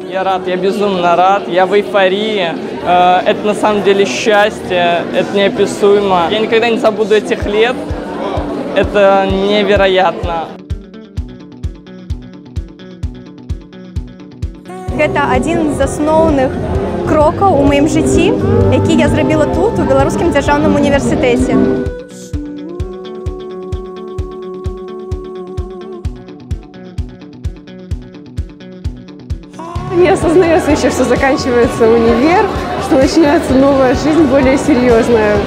Я рад, я безумно рад, я в эйфории. Это на самом деле счастье, это неописуемо. Я никогда не забуду этих лет, это невероятно. Гэта адзін з асноўных крокаў у маім жыцці, які я зрабіла тут, у Беларускім дзяржаўным універсітэце. Не осознается еще, что заканчивается универ, что начинается новая жизнь, более серьезная.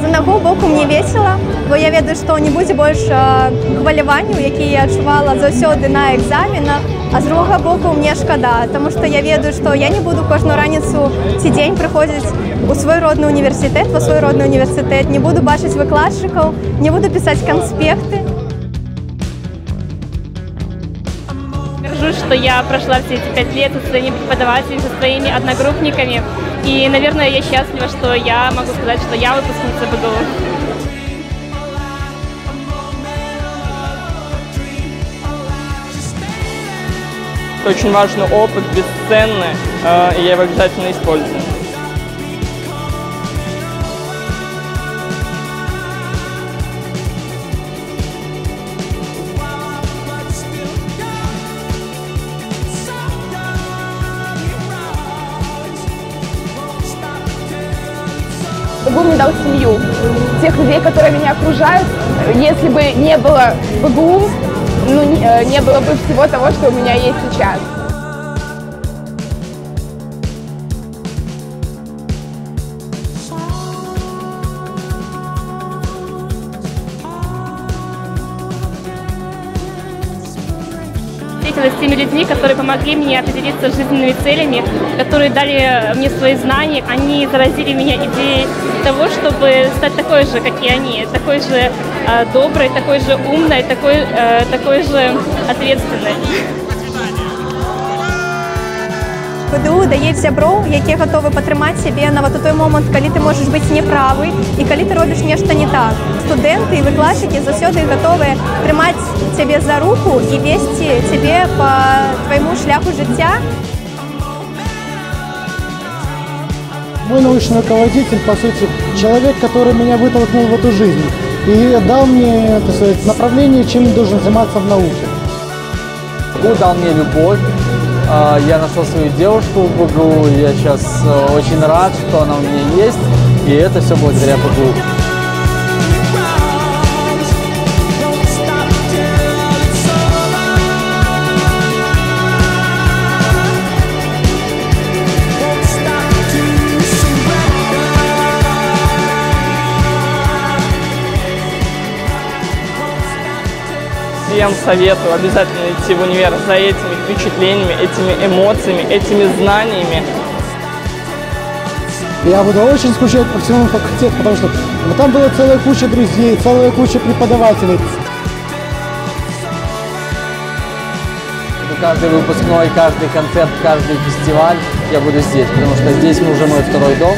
З аднаго боку мне весела, бо я ведаю, што не будзе больш хваляванняў, якія я адчувала заўсёды на экзаменах, а з другога боку мне шкада, таму што я ведаю, што я не буду кожную раніцу ці дзень прыходзіць у свой родны універсітэт, ва свой родны універсітэт, не буду бачыць выкладчыкаў, не буду пісаць канспекты. Горжусь, что я прошла все эти 5 лет со своими преподавателями, со своими одногруппниками. И, наверное, я счастлива, что я могу сказать, что я выпускница БГУ. Это очень важный опыт, бесценный, и я его обязательно использую. БГУ мне дал семью, тех людей, которые меня окружают. Если бы не было БГУ, не было бы всего того, что у меня есть сейчас. Встретилась с теми людьми, которые помогли мне определиться с жизненными целями, которые дали мне свои знания, они заразили меня идеей того, чтобы стать такой же, как и они, такой же доброй, такой же умной, такой же ответственной. БДУ дае сяброў, якія гатовы падтрымаць цябе нават у той момант, калі ты можаш быць няправы і калі ты робіш нешта не так. Студэнты і выкладчыкі заўсёды гатовыя трымаць цябе за руку і весці цябе па твайму шляху жыцця. Мой научный руководитель, по сути, человек, который меня вытолкнул в эту жизнь и дал мне, так сказать, направление, чем я должен заниматься в науке. БГУ дал мне любовь. Я нашел свою девушку в БГУ, я сейчас очень рад, что она у меня есть, и это все благодаря БГУ. Всем советую обязательно идти в универ за этими впечатлениями, этими эмоциями, этими знаниями. Я буду очень скучать по всему факультету, потому что там была целая куча друзей, целая куча преподавателей. Каждый выпускной, каждый концерт, каждый фестиваль я буду здесь, потому что здесь уже мой второй дом.